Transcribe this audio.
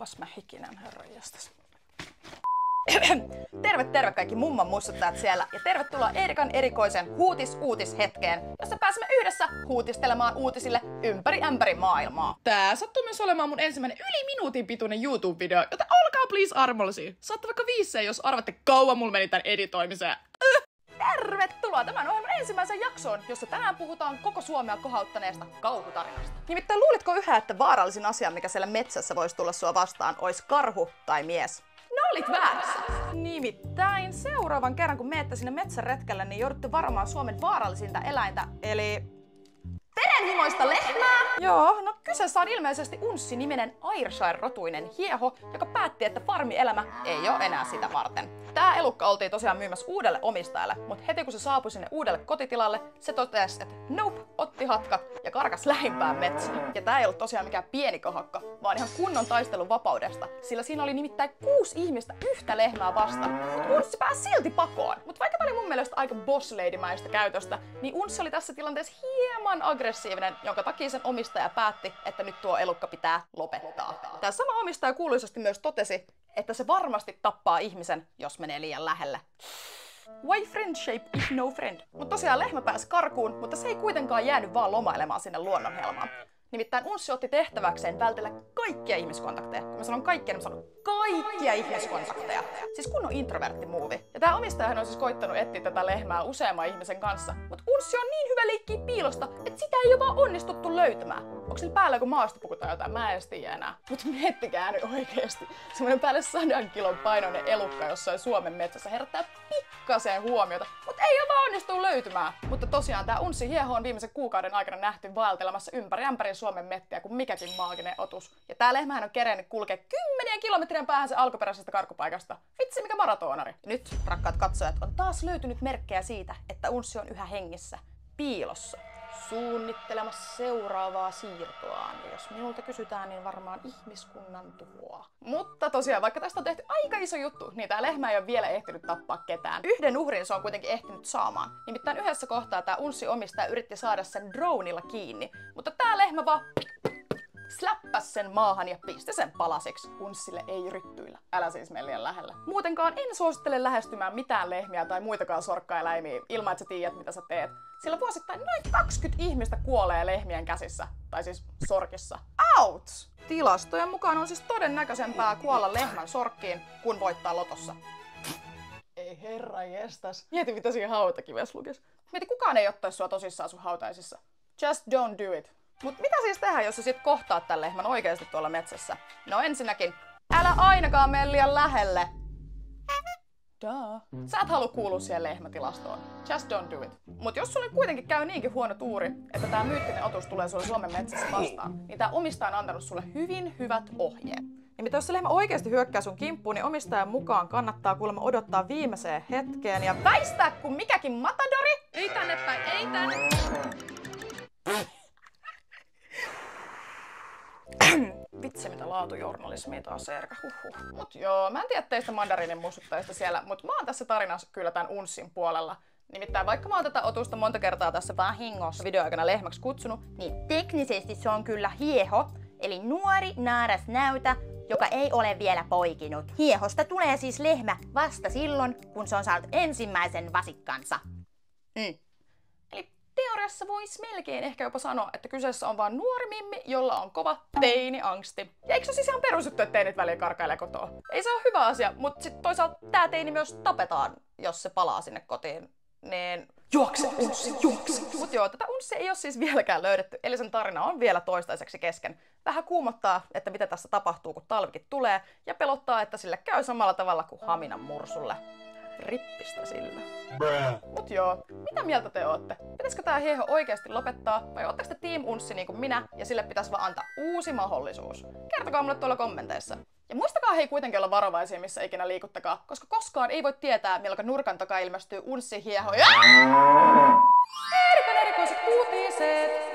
Onpas mä hikinen, herranjestas. Terve kaikki mumman muistuttajat siellä ja tervetuloa Eerikan erikoisen huutishetkeen, jossa pääsemme yhdessä huutistelemaan uutisille ympäri ämpäri maailmaa. Tää sattuu myös olemaan mun ensimmäinen yli minuutin pituinen YouTube-video, joten olkaa please armollisia. Saatte vaikka 5, jos arvatte kauan mulla meni tän editoimiseen. Tervetuloa tämän ohjelman ensimmäiseen jaksoon, jossa tänään puhutaan koko Suomea kohauttaneesta kauhutarinasta. Nimittäin luulitko yhä, että vaarallisin asia, mikä siellä metsässä voisi tulla sua vastaan, olisi karhu tai mies? No olit väärässä! Nimittäin seuraavan kerran, kun menette sinne metsäretkelle, niin joudutte varomaan Suomen vaarallisinta eläintä, eli verenhimoista lehmää! Joo, no kyseessä on ilmeisesti Unssi-niminen Ayrshire-rotuinen hieho, joka päätti, että farmielämä ei ole enää sitä varten. Tää elukka oltiin tosiaan myymässä uudelle omistajalle, mutta heti kun se saapui sinne uudelle kotitilalle, se totesi, että nope, otti hatkat ja karkas lähimpään metsään. Ja tää ei ollut tosiaan mikään pieni kohakka, vaan ihan kunnon taistelun vapaudesta, sillä siinä oli nimittäin 6 ihmistä yhtä lehmää vastaan. Mutta Unssi pääsi silti pakoon. Mutta vaikka tää oli mun mielestä aika boss lady-mäistä käytöstä, niin Unssi oli tässä tilanteessa hieman aggressiivinen, jonka takia sen omistaja päätti, että nyt tuo elukka pitää lopettaa. Tämä sama omistaja kuuluisasti myös totesi, että se varmasti tappaa ihmisen, jos menee liian lähelle. Why friendship if no friend? Mutta tosiaan lehmä pääsi karkuun, mutta se ei kuitenkaan jäänyt vaan lomailemaan sinne luonnonhelmaan. Nimittäin Unssi otti tehtäväkseen vältellä kaikkia ihmiskontakteja. Kun mä sanon kaikkia, niin mä sanon kaikkia ihmiskontakteja. Siis kunnon introvertti muuvi. Ja tää omistajahan on siis koittanut etsiä tätä lehmää useamman ihmisen kanssa. Mutta Unssi on niin hyvä leikkiä piilosta, että sitä ei ole vaan onnistuttu löytämään. Onko sillä päällä joku maastopuku tai jotain? Mä en edes tiedä enää. Mutta miettikää nyt oikeesti. Semmoinen päälle 100 kilon painoinen elukka jossain Suomen metsässä herättää pikkasen huomiota, mutta ei ole vaan onnistunut löytymään. Mutta tosiaan tää Unssi hieho on viimeisen kuukauden aikana nähty vaeltelemassa ympäri ämpäri Suomen mettiä kuin mikäkin maaginen otus. Ja tää lehmähän on kerennyt kulkea 10 kilometrien päähän sen alkuperäisestä karkupaikasta. Vitsi mikä maratonari. Nyt, rakkaat katsojat, on taas löytynyt merkkejä siitä, että Unssi on yhä hengissä, piilossa, suunnittelemassa seuraavaa siirtoaan. Ja jos minulta kysytään, niin varmaan ihmiskunnan tuhoa. Mutta tosiaan, vaikka tästä on tehty aika iso juttu, niin tää lehmä ei ole vielä ehtinyt tappaa ketään. Yhden uhrin se on kuitenkin ehtinyt saamaan. Nimittäin yhdessä kohtaa tää Unssi omistaja yritti saada sen dronella kiinni, mutta tää lehmä vaan släppäs sen maahan ja pisti sen palasiksi. Unssille ei ryttyillä. Älä siis mene liian lähellä. Muutenkaan en suosittele lähestymään mitään lehmiä tai muitakaan sorkkaeläimiä ilman, että sä tiedät, mitä sä teet. Sillä vuosittain noin 20 ihmistä kuolee lehmien käsissä. Tai siis sorkissa. Ouch! Tilastojen mukaan on siis todennäköisempää kuolla lehmän sorkkiin, kun voittaa lotossa. Ei herranjestas. Mieti, mitä siinä hautakivessä lukis. Mieti, kukaan ei ottaisi sua tosissaan sun hautaisissa. Just don't do it. Mut mitä siis tehdä, jos sä sit kohtaat tän lehmän oikeesti tuolla metsässä? No ensinnäkin, älä ainakaan mene liian lähelle. Sä et halua kuulua siihen lehmätilastoon. Just don't do it. Mut jos sulle kuitenkin käy niinkin huono tuuri, että tää myyttinen otus tulee sulle Suomen metsässä vastaan, niin tää omistaja on antanut sulle hyvin hyvät ohjeet. Nimittäin jos se lehmä oikeesti hyökkää sun kimppuun, niin omistajan mukaan kannattaa kuulemma odottaa viimeiseen hetkeen ja väistää kuin mikäkin matadori. Ei tänne päin, ei tänne. Vitsi mitä laatujournalismia taas Erka, Mut joo, mä en tiedä teistä mandariinin muistuttajista siellä, mut mä oon tässä tarinassa kyllä tän Unssin puolella. Nimittäin vaikka mä oon tätä otusta monta kertaa tässä vahingossa videoaikana lehmäksi kutsunut, niin teknisesti se on kyllä hieho, eli nuori naaras näytä, joka ei ole vielä poikinut. Hiehosta tulee siis lehmä vasta silloin, kun se on saanut ensimmäisen vasikkansa. Teoriassa voisi melkein ehkä jopa sanoa, että kyseessä on vaan nuori mimmi, jolla on kova teini-angsti. Ja eikö se siis ihan perusjuttu, että teinit väliin karkailee kotoa? Ei se ole hyvä asia, mutta sitten toisaalta tää teini myös tapetaan, jos se palaa sinne kotiin. Niin juokse, Unssi, juokse! Mut joo, tätä Unssia ei ole siis vieläkään löydetty, eli sen tarina on vielä toistaiseksi kesken. Vähän kuumottaa, että mitä tässä tapahtuu, kun talvikin tulee, ja pelottaa, että sille käy samalla tavalla kuin Haminan mursulle. Rippistä sillä. Mut joo, mitä mieltä te ootte? Pitäisikö tää hieho oikeesti lopettaa, vai ootteko te Team Unssi niin kuin minä, ja sille pitäisi vaan antaa uusi mahdollisuus? Kertokaa mulle tuolla kommenteissa. Ja muistakaa hei kuitenkin olla varovaisia, missä ikinä liikuttakaa, koska koskaan ei voi tietää, milloin nurkan takaa ilmestyy Unssi hieho. Eerikan erikoiset uutiset!